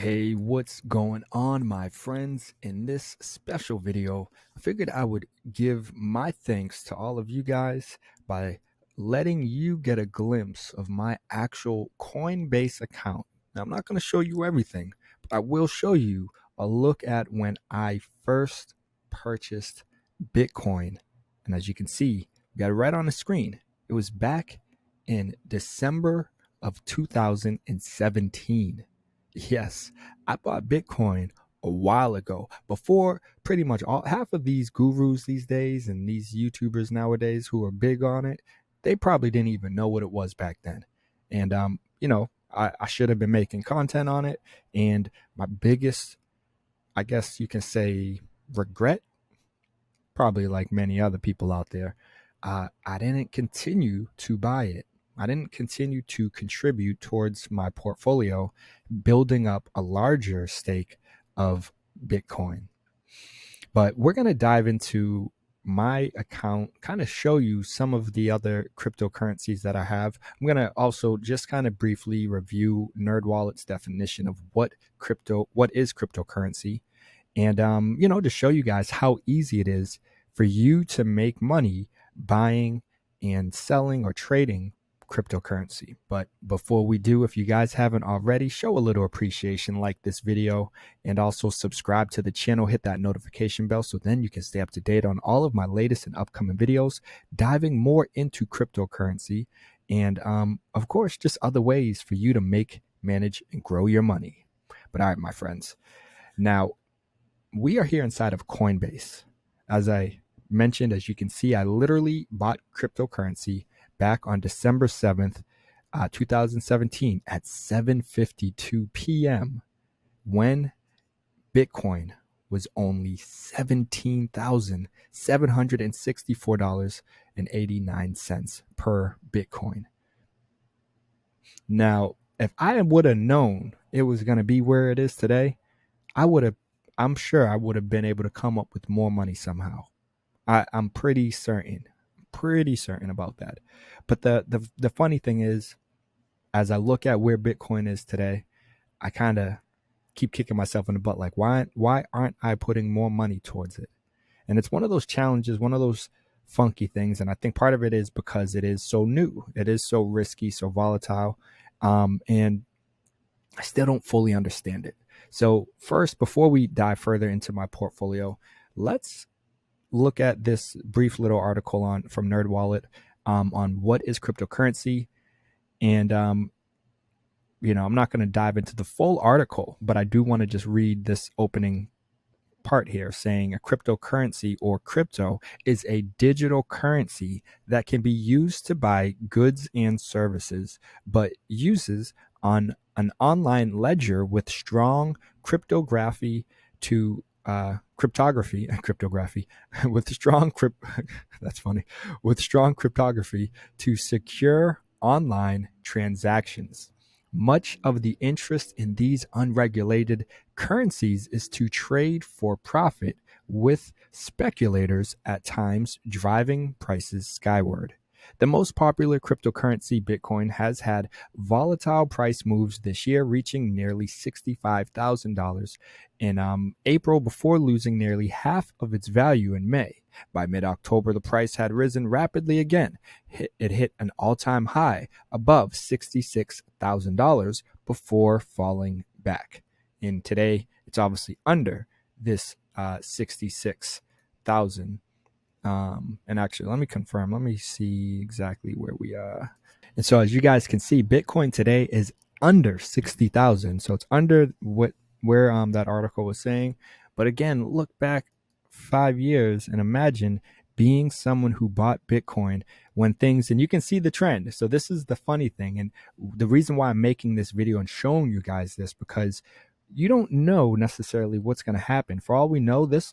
Hey, what's going on, my friends? In this special video, I figured I would give my thanks to all of you guys by letting you get a glimpse of my actual Coinbase account. Now, I'm not going to show you everything, but I will show you a look at when I first purchased Bitcoin. And as you can see, we got it right on the screen. It was back in December of 2017. Yes, I bought Bitcoin a while ago before pretty much all half of these gurus these days and these YouTubers nowadays who are big on it, they probably didn't even know what it was back then. And I should have been making content on it. And my biggest, I guess you can say, regret, probably like many other people out there, I didn't continue to buy it. I didn't continue to contribute towards my portfolio, building up a larger stake of Bitcoin. But we're going to dive into my account, kind of show you some of the other cryptocurrencies that I have. I'm going to also just kind of briefly review NerdWallet's definition of what is cryptocurrency, and to show you guys how easy it is for you to make money buying and selling or trading cryptocurrency. But before we do, if you guys haven't already, show a little appreciation, like this video, and also subscribe to the channel, hit that notification bell so then you can stay up to date on all of my latest and upcoming videos diving more into cryptocurrency, and of course just other ways for you to make, manage, and grow your money. But all right, my friends, now we are here inside of Coinbase. As I mentioned, as you can see, I literally bought cryptocurrency back on December 7th, 2017 at 7:52 p.m. when Bitcoin was only $17,764.89 per Bitcoin. Now, if I would have known it was going to be where it is today, I'm sure I would have been able to come up with more money somehow. I'm pretty certain about that. But the funny thing is, as I look at where Bitcoin is today, I kind of keep kicking myself in the butt, like why aren't I putting more money towards it? And it's one of those challenges, one of those funky things. And I think part of it is because it is so new, it is so risky, so volatile, and I still don't fully understand it. So first, before we dive further into my portfolio, let's look at this brief little article from NerdWallet on what is cryptocurrency. And I'm not going to dive into the full article, but I do want to just read this opening part here, saying a cryptocurrency, or crypto, is a digital currency that can be used to buy goods and services, but uses on an online ledger with strong cryptography to cryptography with strong that's funny, with strong cryptography to secure online transactions. Much of the interest in these unregulated currencies is to trade for profit, with speculators at times driving prices skyward. The most popular cryptocurrency, Bitcoin, has had volatile price moves this year, reaching nearly $65,000 in April before losing nearly half of its value in May. By mid-October, the price had risen rapidly again. It hit an all-time high above $66,000 before falling back. And today, it's obviously under this 66,000. And actually, let me confirm. Let me see exactly where we are. And so, as you guys can see, Bitcoin today is under 60,000. So it's under where that article was saying. But again, look back 5 years and imagine being someone who bought Bitcoin when things, and you can see the trend. So this is the funny thing, and the reason why I'm making this video and showing you guys this, because you don't know necessarily what's going to happen. For all we know, this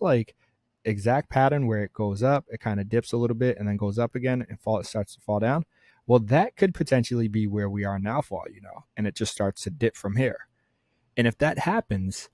exact pattern where it goes up, it kind of dips a little bit and then goes up again and it starts to fall down. Well, that could potentially be where we are now, for all you know, and it just starts to dip from here. And if that happens,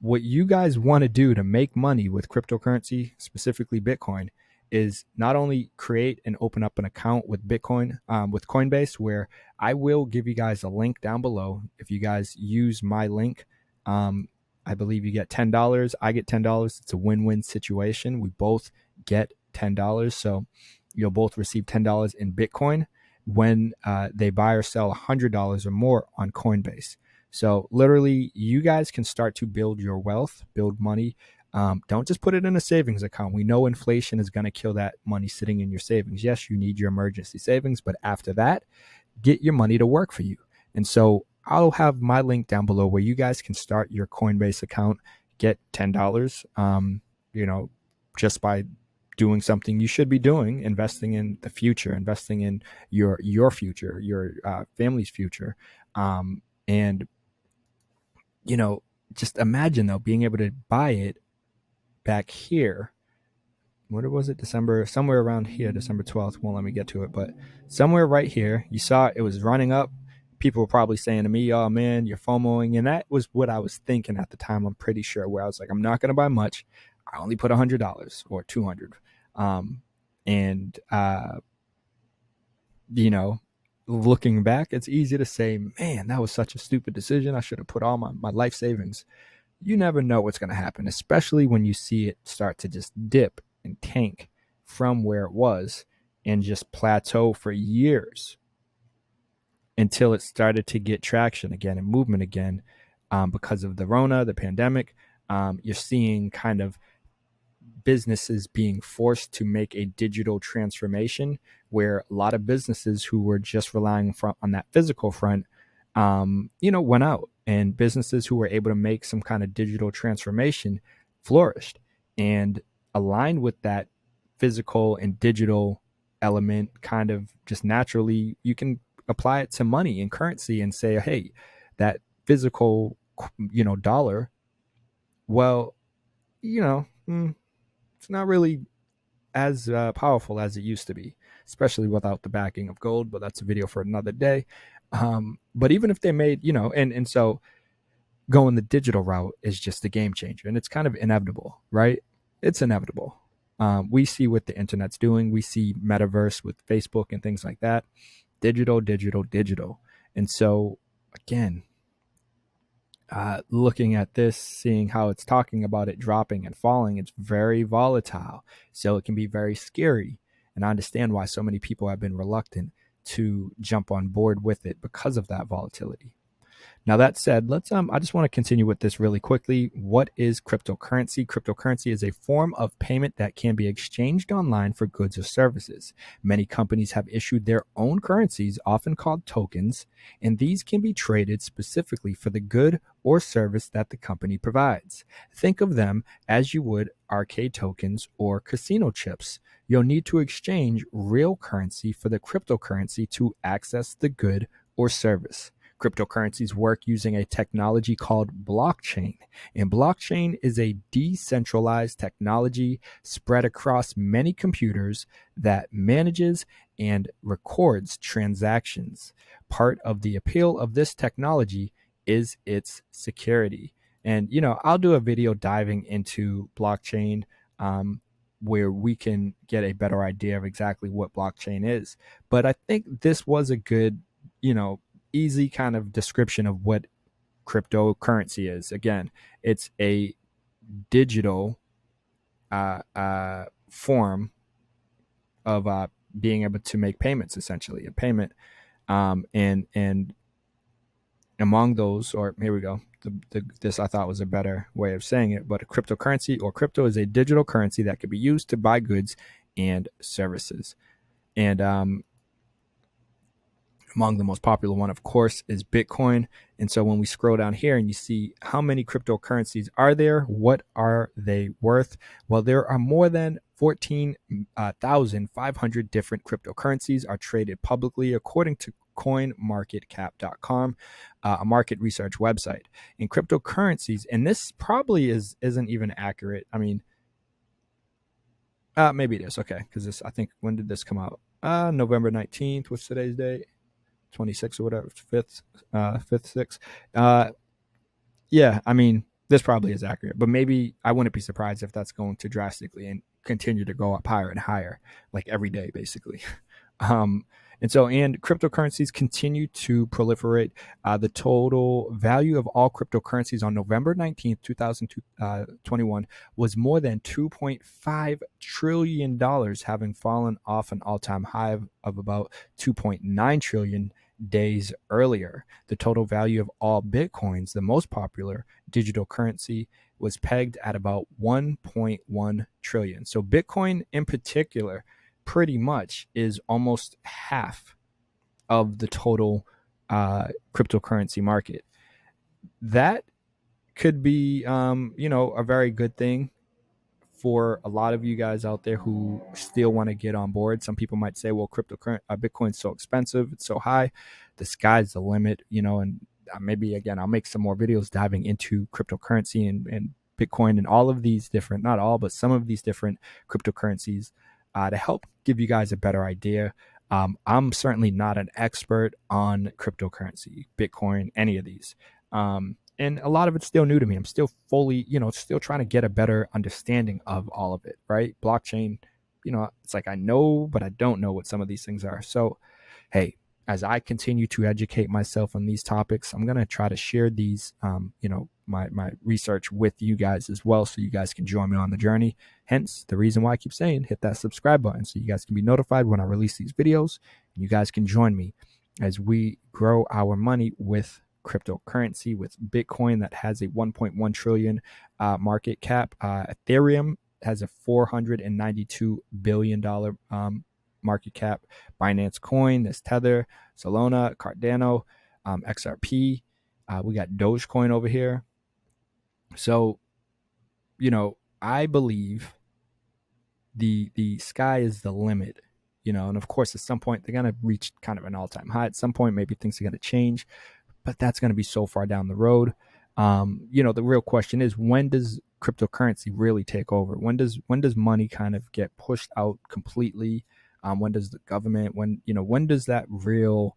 what you guys want to do to make money with cryptocurrency, specifically Bitcoin, is not only create and open up an account with Bitcoin, with Coinbase, where I will give you guys a link down below. If you guys use my link, I believe you get $10. I get $10. It's a win-win situation. We both get $10. So you'll both receive $10 in Bitcoin when they buy or sell $100 or more on Coinbase. So literally, you guys can start to build your wealth, build money. Don't just put it in a savings account. We know inflation is going to kill that money sitting in your savings. Yes, you need your emergency savings, but after that, get your money to work for you. And so I'll have my link down below where you guys can start your Coinbase account, get $10, just by doing something you should be doing, investing in the future, investing in your future, your family's future. And, just imagine though, being able to buy it back here. What was it? December, somewhere around here, December 12th. Won't let me get to it, but somewhere right here, you saw it was running up. People were probably saying to me, oh man, you're FOMOing. And that was what I was thinking at the time. I'm pretty sure, where I was like, I'm not going to buy much. I only put $100 or $200. And, looking back, it's easy to say, man, that was such a stupid decision. I should have put all my life savings. You never know what's going to happen, especially when you see it start to just dip and tank from where it was and just plateau for years until it started to get traction again and movement again, because of the pandemic. You're seeing kind of businesses being forced to make a digital transformation, where a lot of businesses who were just relying on that physical front, went out, and businesses who were able to make some kind of digital transformation flourished. And aligned with that physical and digital element, kind of just naturally, you can apply it to money and currency and say, hey, that physical, dollar, well, it's not really as powerful as it used to be, especially without the backing of gold. But that's a video for another day. But even if they made, and so going the digital route is just a game changer, and it's kind of inevitable, right? It's inevitable. We see what the internet's doing. We see metaverse with Facebook and things like that. Digital, digital, digital. And so, again, looking at this, seeing how it's talking about it dropping and falling, it's very volatile. So it can be very scary. And I understand why so many people have been reluctant to jump on board with it because of that volatility. Now, that said, I just want to continue with this really quickly. What is cryptocurrency? Cryptocurrency is a form of payment that can be exchanged online for goods or services. Many companies have issued their own currencies, often called tokens, and these can be traded specifically for the good or service that the company provides. Think of them as you would arcade tokens or casino chips. You'll need to exchange real currency for the cryptocurrency to access the good or service. Cryptocurrencies work using a technology called blockchain. And blockchain is a decentralized technology spread across many computers that manages and records transactions. Part of the appeal of this technology is its security. And, I'll do a video diving into blockchain, where we can get a better idea of exactly what blockchain is. But I think this was a good, easy kind of description of what cryptocurrency is. Again, it's a digital form of being able to make payments, essentially a payment. And among those, or here we go. This I thought was a better way of saying it, but a cryptocurrency, or crypto, is a digital currency that can be used to buy goods and services. And among the most popular one, of course, is Bitcoin. And so when we scroll down here and you see how many cryptocurrencies are there, what are they worth? Well, there are more than 14,500 different cryptocurrencies are traded publicly, according to coinmarketcap.com, a market research website. And cryptocurrencies, and this probably isn't even accurate. I mean, maybe it is. Okay, because this, I think, when did this come out? November 19th. What's today's date? 26th or whatever, 5th, 6th. Yeah, I mean, this probably is accurate, but maybe I wouldn't be surprised if that's going to drastically and continue to go up higher and higher, like every day, basically. And And cryptocurrencies continue to proliferate. The total value of all cryptocurrencies on November 19th, 2021 was more than $2.5 trillion, having fallen off an all-time high of about 2.9 trillion days earlier. The total value of all Bitcoins, the most popular digital currency, was pegged at about 1.1 trillion. So Bitcoin in particular pretty much is almost half of the total cryptocurrency market. That could be, a very good thing for a lot of you guys out there who still want to get on board. Some people might say, well, Bitcoin's so expensive, it's so high, the sky's the limit, and maybe again, I'll make some more videos diving into cryptocurrency and Bitcoin and all of these different, not all, but some of these different cryptocurrencies to help give you guys a better idea. I'm certainly not an expert on cryptocurrency, Bitcoin, any of these. And a lot of it's still new to me. I'm still fully, still trying to get a better understanding of all of it, right? Blockchain, it's like I know, but I don't know what some of these things are. So, hey, as I continue to educate myself on these topics, I'm going to try to share these, my research with you guys as well, so you guys can join me on the journey. Hence the reason why I keep saying hit that subscribe button so you guys can be notified when I release these videos, and you guys can join me as we grow our money with cryptocurrency, with Bitcoin that has a 1.1 trillion market cap. Ethereum has a $492 billion market cap. Binance Coin, there's Tether, Solana, Cardano, XRP. We got Dogecoin over here. So, I believe the sky is the limit, and of course, at some point, they're going to reach kind of an all-time high. At some point, maybe things are going to change, but that's going to be so far down the road. The real question is, when does cryptocurrency really take over? When does money kind of get pushed out completely? When does the government, when does that real,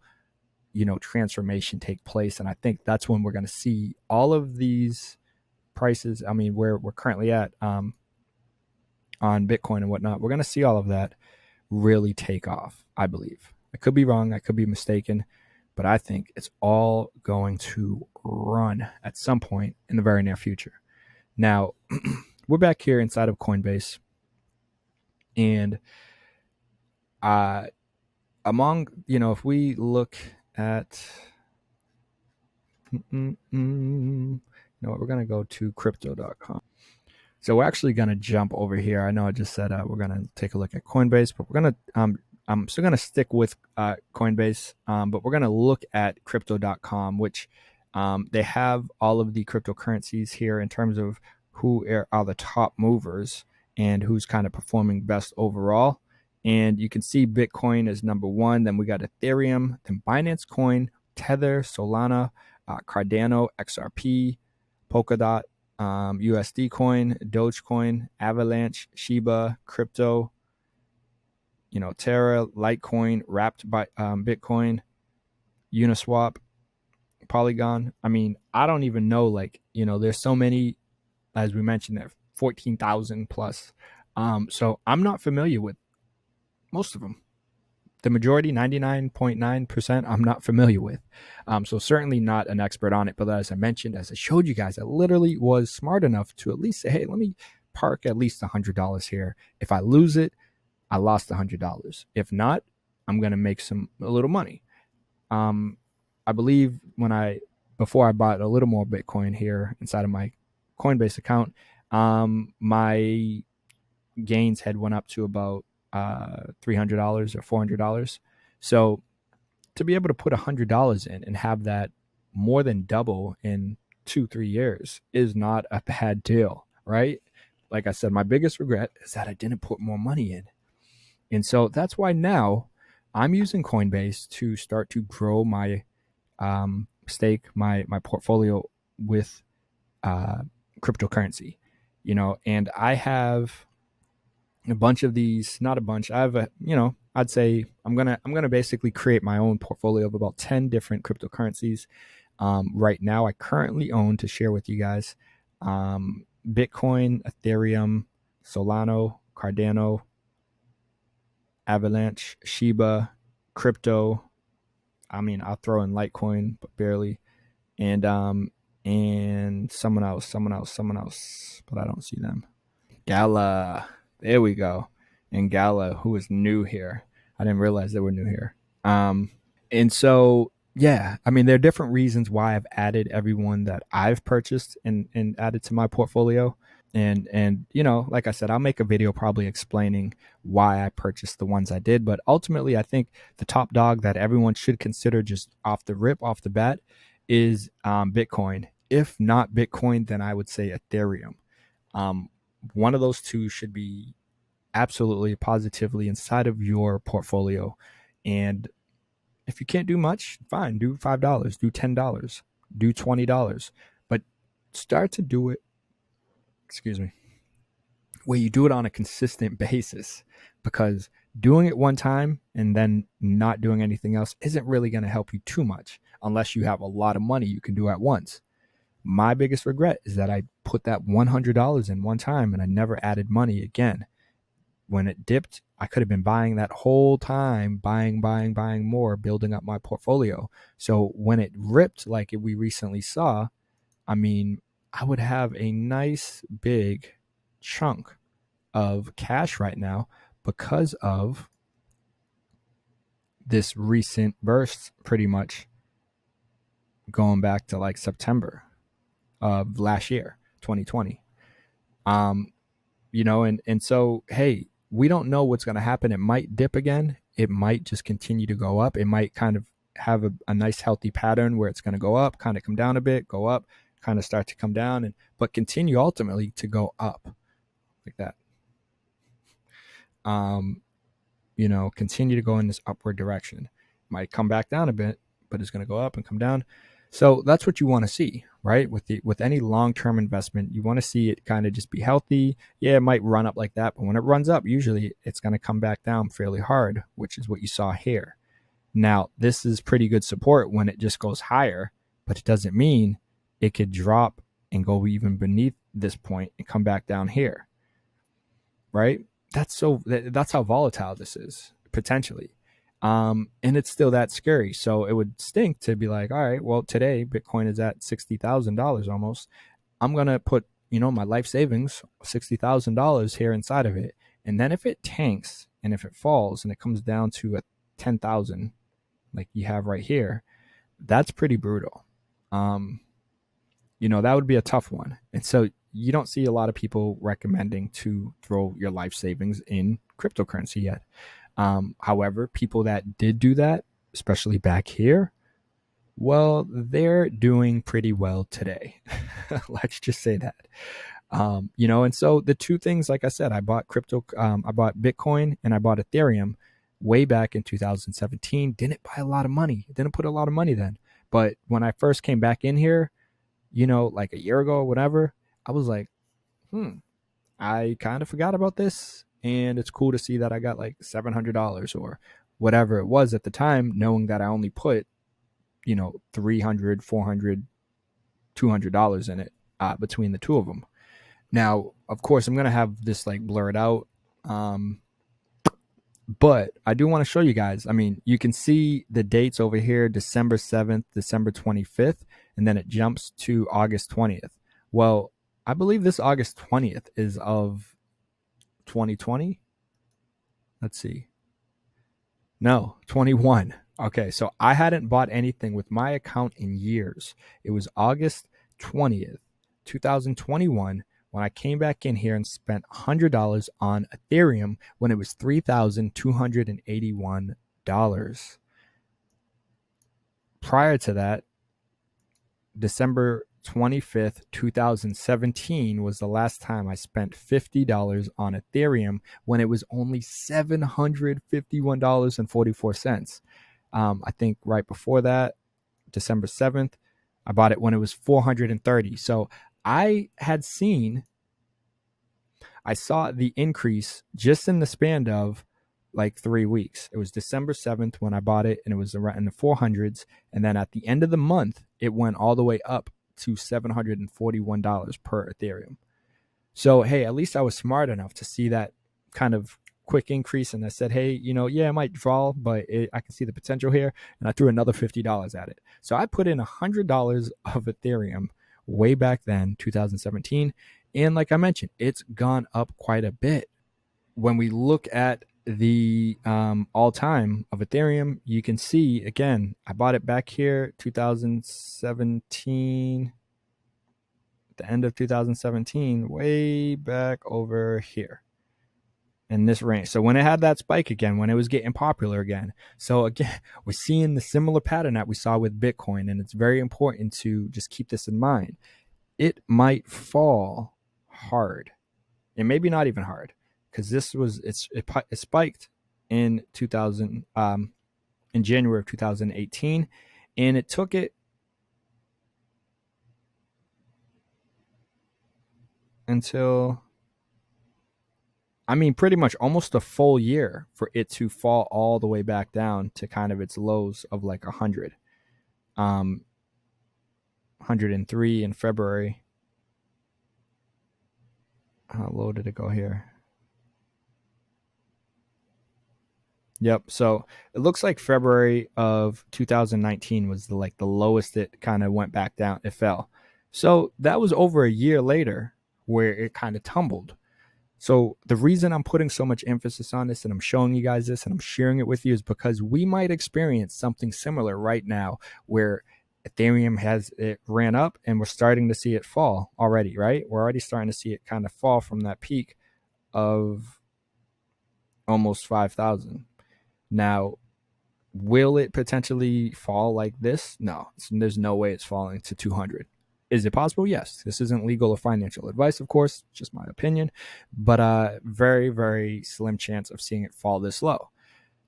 transformation take place? And I think that's when we're going to see all of these prices. I mean, where we're currently at on Bitcoin and whatnot, we're going to see all of that really take off, I believe. I could be wrong. I could be mistaken, but I think it's all going to run at some point in the very near future. Now, we're back here inside of Coinbase, and among, if we look at, we're going to go to crypto.com. So we're actually going to jump over here. I know I just said we're going to take a look at Coinbase, but we're going to, I'm still going to stick with Coinbase, but we're going to look at crypto.com, which they have all of the cryptocurrencies here in terms of who are the top movers and who's kind of performing best overall. And you can see Bitcoin is number one. Then we got Ethereum, then Binance Coin, Tether, Solana, Cardano, XRP, Polkadot, USD Coin, Dogecoin, Avalanche, Shiba, Crypto, Terra, Litecoin, Wrapped by Bitcoin, Uniswap, Polygon. I mean, I don't even know, there's so many, as we mentioned, there 14,000 plus. So I'm not familiar with most of them. The majority, 99.9%, I'm not familiar with. So certainly not an expert on it. But as I mentioned, as I showed you guys, I literally was smart enough to at least say, hey, let me park at least $100 here. If I lose it, I lost $100. If not, I'm going to make a little money. I believe before I bought a little more Bitcoin here inside of my Coinbase account, my gains had went up to about $300 or $400. So to be able to put $100 in and have that more than double in 2-3 years is not a bad deal, right? Like I said, my biggest regret is that I didn't put more money in. And so that's why now I'm using Coinbase to start to grow my stake, my portfolio with cryptocurrency, and I have a bunch of these, not a bunch. I have I'd say I'm gonna basically create my own portfolio of about 10 different cryptocurrencies. Right now, I currently own, to share with you guys, Bitcoin, Ethereum, Solana, Cardano, Avalanche, Shiba, crypto. I mean, I'll throw in Litecoin, but barely. And someone else, but I don't see them. Gala. There we go. And Gala, who is new here. I didn't realize they were new here. And so, yeah, I mean, there are different reasons why I've added everyone that I've purchased and added to my portfolio. And you know, like I said, I'll make a video probably explaining why I purchased the ones I did. But ultimately, I think the top dog that everyone should consider just off the bat, is Bitcoin. If not Bitcoin, then I would say Ethereum. Um, one of those two should be absolutely positively inside of your portfolio. And if you can't do much, fine, do $5, do $10, do $20, but start to do it, excuse me, where you do it on a consistent basis, because doing it one time and then not doing anything else isn't really going to help you too much unless you have a lot of money you can do at once. My biggest regret is that I put that $100 in one time and I never added money again. When it dipped, I could have been buying that whole time, buying more, building up my portfolio. So when it ripped like we recently saw, I mean, I would have a nice big chunk of cash right now because of this recent burst, pretty much going back to like September of last year, 2020. You know, and so, hey, we don't know what's going to happen. It might dip again. It might just continue to go up. It might kind of have a nice healthy pattern where it's going to go up, kind of come down a bit, go up, kind of start to come down, but continue ultimately to go up like that. You know, continue to go in this upward direction. Might come back down a bit, but it's going to go up and come down. So that's what you want to see, right? With any long-term investment, you want to see it kind of just be healthy. Yeah, it might run up like that, but when it runs up, usually it's going to come back down fairly hard, which is what you saw here. Now, this is pretty good support when it just goes higher, but it doesn't mean it could drop and go even beneath this point and come back down here, right? That's how volatile this is potentially. And it's still that scary. So it would stink to be like, all right, well, today Bitcoin is at $60,000 almost. I'm going to put, you know, my life savings, $60,000 here inside of it. And then if it tanks and if it falls and it comes down to a 10,000, like you have right here, that's pretty brutal. You know, that would be a tough one. And so you don't see a lot of people recommending to throw your life savings in cryptocurrency yet. However, people that did do that, especially back here, well, they're doing pretty well today. Let's just say that. You know, and so the two things, like I said, I bought Bitcoin and I bought Ethereum way back in 2017. Didn't buy a lot of money. Didn't put a lot of money then. But when I first came back in here, you know, like a year ago or whatever, I was like, I kind of forgot about this. And it's cool to see that I got like $700 or whatever it was at the time, knowing that I only put, you know, $300, $400, $200 in it between the two of them. Now, of course, I'm going to have this like blurred out. But I do want to show you guys. I mean, you can see the dates over here, December 7th, December 25th, and then it jumps to August 20th. Well, I believe this August 20th is of 2020. Let's see. No, 21. Okay, so I hadn't bought anything with my account in years. It was August 20th, 2021, when I came back in here and spent $100 on Ethereum when it was $3,281. Prior to that, December 25th, 2017 was the last time I spent $50 on Ethereum when it was only $751.44. I think right before that, December 7th, I bought it when it was $430. So I saw the increase just in the span of like 3 weeks. It was December 7th when I bought it, and it was around in the 400s. And then at the end of the month, it went all the way up to $741 per Ethereum. So, hey, at least I was smart enough to see that kind of quick increase, and I said, hey, yeah, it might fall, but I can see the potential here, and I threw another $50 at it. So I put in $100 of Ethereum way back then, 2017, and like I mentioned, it's gone up quite a bit. When we look at the all time of Ethereum, you can see again, I bought it back here 2017, the end of 2017, way back over here in this range. So when it had that spike again, when it was getting popular again. So again, we're seeing the similar pattern that we saw with Bitcoin, and it's very important to just keep this in mind. It might fall hard, and maybe not even hard, because it spiked in 2000 in January of 2018, and it took it until, pretty much almost a full year for it to fall all the way back down to kind of its lows of like 103 in February. How low did it go here? Yep. So it looks like February of 2019 was the lowest it kind of went back down. It fell. So that was over a year later where it kind of tumbled. So the reason I'm putting so much emphasis on this, and I'm showing you guys this and I'm sharing it with you, is because we might experience something similar right now where Ethereum it ran up and we're starting to see it fall already, right? We're already starting to see it kind of fall from that peak of almost 5,000. Now, will it potentially fall like this? No, there's no way it's falling to 200. Is it possible? Yes. This isn't legal or financial advice, of course, just my opinion, but very, very slim chance of seeing it fall this low.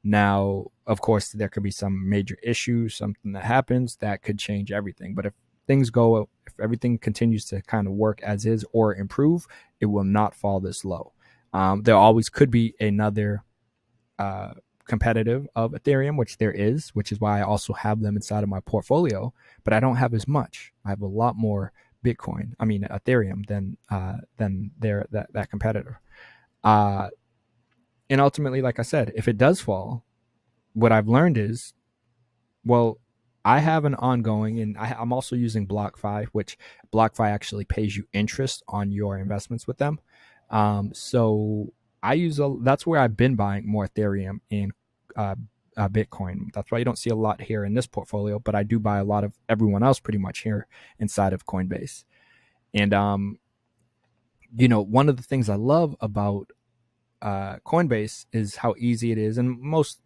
Now, of course, there could be some major issue, something that happens that could change everything. But if everything continues to kind of work as is or improve, it will not fall this low. There always could be another competitive of Ethereum, which there is, which is why I also have them inside of my portfolio, but I don't have as much. I have a lot more Ethereum than that competitor. And ultimately, like I said, if it does fall, what I've learned is, well, I have an ongoing, and I'm also using BlockFi, which BlockFi actually pays you interest on your investments with them. So that's where I've been buying more Ethereum and Bitcoin. That's why you don't see a lot here in this portfolio, but I do buy a lot of everyone else pretty much here inside of Coinbase. And one of the things I love about Coinbase is how easy it is, and most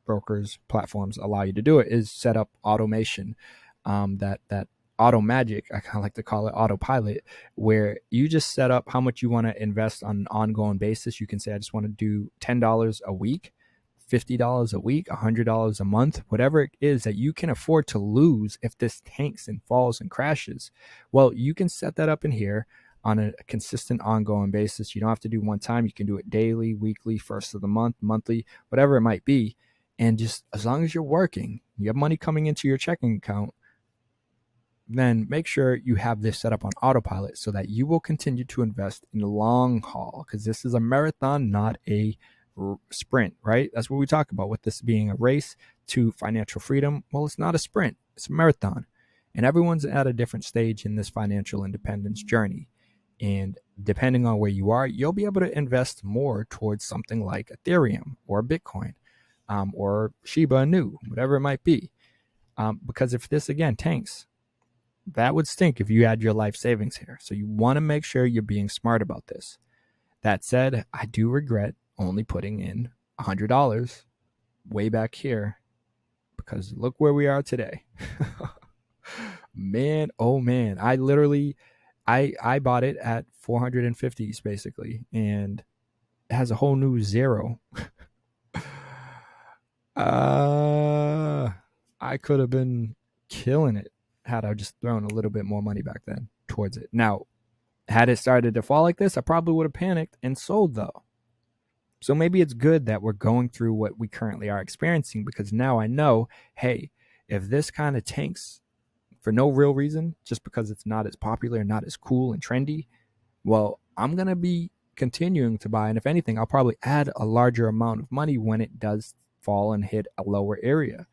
brokers platforms allow you to do it, is set up automation, that auto magic, I kind of like to call it autopilot, where you just set up how much you want to invest on an ongoing basis. You can say, I just want to do $10 a week, $50 a week, $100 a month, whatever it is that you can afford to lose if this tanks and falls and crashes. Well, you can set that up in here on a consistent ongoing basis. You don't have to do one time. You can do it daily, weekly, first of the month, monthly, whatever it might be. And just as long as you're working, you have money coming into your checking account, then make sure you have this set up on autopilot so that you will continue to invest in the long haul, because this is a marathon, not a sprint, right? That's what we talk about with this being a race to financial freedom. Well, it's not a sprint, it's a marathon. And everyone's at a different stage in this financial independence journey. And depending on where you are, you'll be able to invest more towards something like Ethereum or Bitcoin, or Shiba Inu, whatever it might be. Because if this again tanks, that would stink if you had your life savings here. So you want to make sure you're being smart about this. That said, I do regret only putting in $100 way back here, because look where we are today. Man, oh man, I bought it at 450s basically, and it has a whole new zero. I could have been killing it had I just thrown a little bit more money back then towards it. Now, had it started to fall like this, I probably would have panicked and sold though. So maybe it's good that we're going through what we currently are experiencing, because now I know, hey, if this kind of tanks for no real reason, just because it's not as popular, not as cool and trendy, well, I'm going to be continuing to buy. And if anything, I'll probably add a larger amount of money when it does fall and hit a lower area,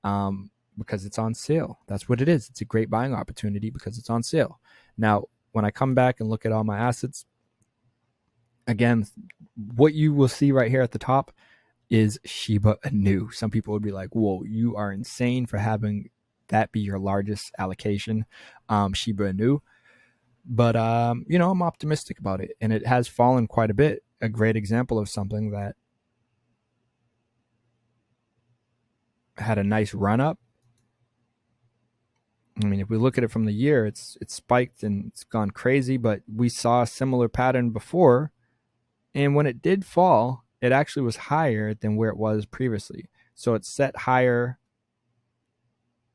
because it's on sale. That's what it is. It's a great buying opportunity because it's on sale. Now, when I come back and look at all my assets, again, what you will see right here at the top is Shiba Inu. Some people would be like, whoa, you are insane for having that be your largest allocation, Shiba Inu. But, I'm optimistic about it, and it has fallen quite a bit. A great example of something that had a nice run up. I mean, if we look at it from the year, it's spiked and it's gone crazy, but we saw a similar pattern before. And when it did fall, it actually was higher than where it was previously. So it set higher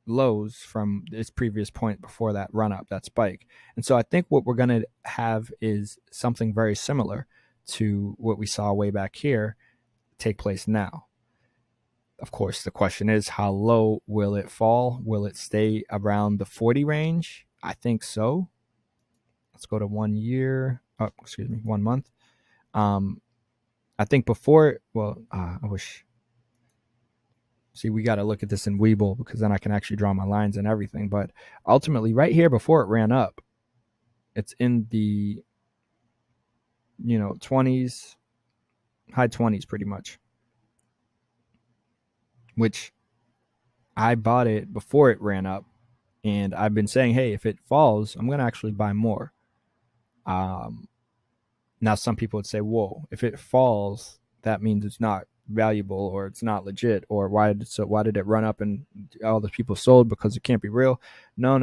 lows from its previous point before that run up, that spike. And so I think what we're going to have is something very similar to what we saw way back here take place now. Of course, the question is, how low will it fall? Will it stay around the 40 range? I think so. Let's go to 1 year. 1 month. I think before, I wish. See, we got to look at this in Webull because then I can actually draw my lines and everything. But ultimately, right here before it ran up, it's in the 20s, high 20s pretty much, which I bought it before it ran up. And I've been saying, hey, if it falls, I'm going to actually buy more. Now, some people would say, whoa, if it falls, that means it's not valuable or it's not legit, or why did it run up and all the people sold because it can't be real? No.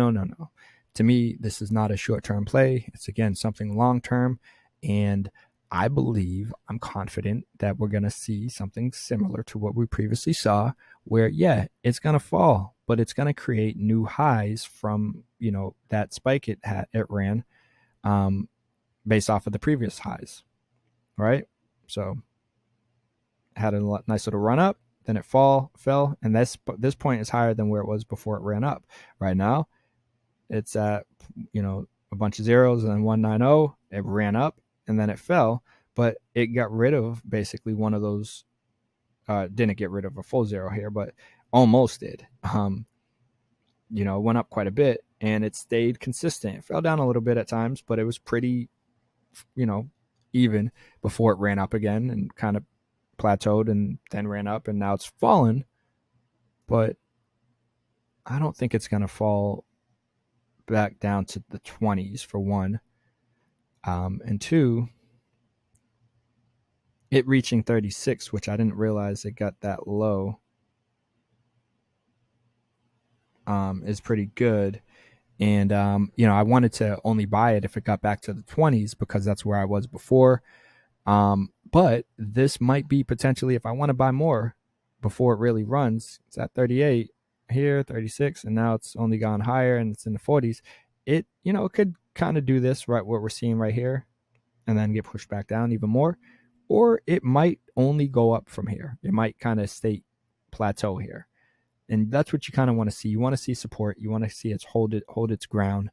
To me, this is not a short-term play. It's, again, something long-term. And I'm confident that we're going to see something similar to what we previously saw where, yeah, it's going to fall, but it's going to create new highs from, that spike it ran, based off of the previous highs, right? So had a nice little run up, then it fell, and this point is higher than where it was before it ran up. Right now, it's at a bunch of zeros and then 190. It ran up and then it fell, but it got rid of basically one of those. Didn't get rid of a full zero here, but almost did. Went up quite a bit and it stayed consistent. It fell down a little bit at times, but it was pretty, even before it ran up again and kind of plateaued and then ran up, and now it's fallen. But I don't think it's going to fall back down to the 20s, for one. And two, it reaching 36, which I didn't realize it got that low, is pretty good. And, I wanted to only buy it if it got back to the 20s because that's where I was before. But this might be potentially, if I want to buy more before it really runs, it's at 38 here, 36, and now it's only gone higher and it's in the 40s. It could kind of do this, right, what we're seeing right here, and then get pushed back down even more. Or it might only go up from here. It might kind of stay plateau here. And that's what you kind of want to see. You want to see support. You want to see it hold its ground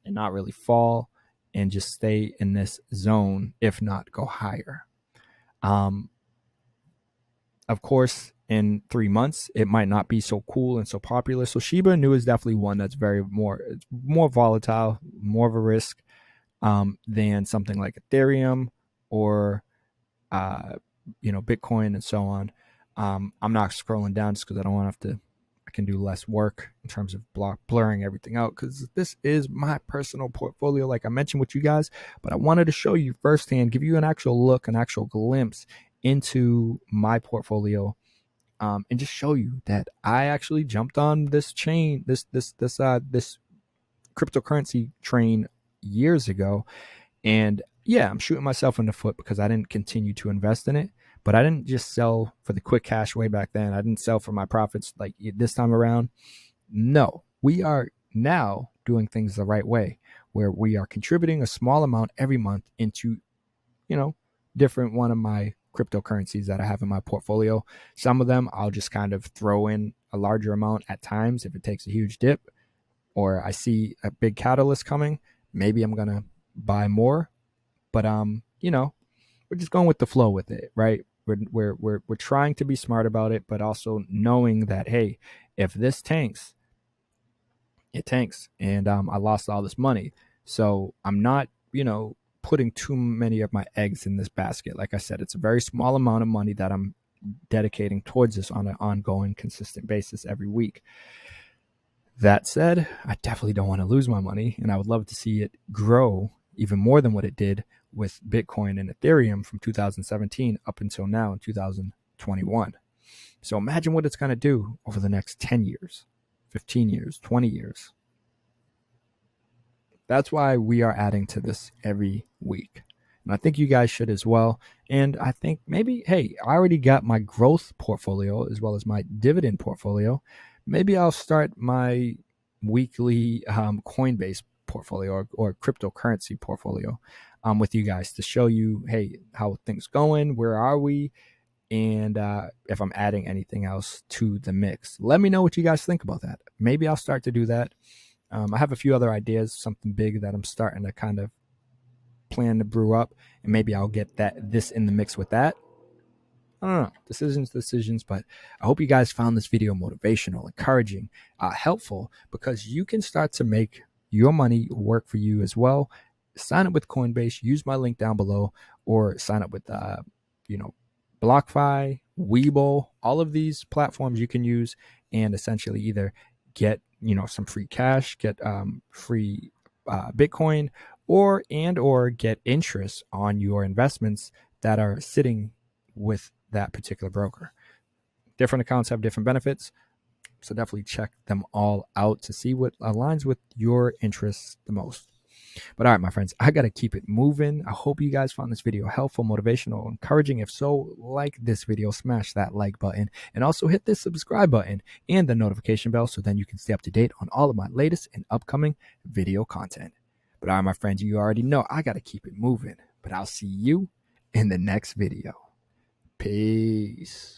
and not really fall and just stay in this zone, if not go higher. Of course, in 3 months, it might not be so cool and so popular. So Shiba Inu is definitely one that's it's more volatile, more of a risk, than something like Ethereum or, Bitcoin and so on. I'm not scrolling down just because I don't want to have to. I can do less work in terms of blurring everything out, because this is my personal portfolio, like I mentioned with you guys. But I wanted to show you firsthand, give you an actual look, an actual glimpse into my portfolio, and just show you that I actually jumped on this cryptocurrency train years ago. And yeah, I'm shooting myself in the foot because I didn't continue to invest in it. But I didn't just sell for the quick cash way back then. I didn't sell for my profits like this time around. No, we are now doing things the right way, where we are contributing a small amount every month into, different one of my cryptocurrencies that I have in my portfolio. Some of them I'll just kind of throw in a larger amount at times if it takes a huge dip, or I see a big catalyst coming. Maybe I'm going to buy more. But, we're just going with the flow with it, right? We're trying to be smart about it, but also knowing that, hey, if this tanks, it tanks, and I lost all this money. So I'm not, putting too many of my eggs in this basket. Like I said, it's a very small amount of money that I'm dedicating towards this on an ongoing, consistent basis every week. That said, I definitely don't want to lose my money, and I would love to see it grow even more than what it did with Bitcoin and Ethereum from 2017 up until now in 2021. So imagine what it's going to do over the next 10 years, 15 years, 20 years. That's why we are adding to this every week. And I think you guys should as well. And I think maybe, hey, I already got my growth portfolio as well as my dividend portfolio. Maybe I'll start my weekly Coinbase portfolio or cryptocurrency portfolio with you guys to show you, hey, how things going, where are we, and if I'm adding anything else to the mix. Let me know what you guys think about that. Maybe I'll start to do that. I have a few other ideas, something big that I'm starting to kind of plan to brew up, and maybe I'll get this in the mix with that. I don't know, decisions, but I hope you guys found this video motivational, encouraging, helpful, because you can start to make your money work for you as well. Sign up with Coinbase, use my link down below, or sign up with, BlockFi, Webull, all of these platforms you can use and essentially either get, some free cash, get free Bitcoin, or get interest on your investments that are sitting with that particular broker. Different accounts have different benefits, so definitely check them all out to see what aligns with your interests the most. But all right, my friends, I got to keep it moving. I hope you guys found this video helpful, motivational, encouraging. If so, like this video, smash that like button, and also hit this subscribe button and the notification bell so then you can stay up to date on all of my latest and upcoming video content. But all right, my friends, you already know I got to keep it moving. But I'll see you in the next video. Peace.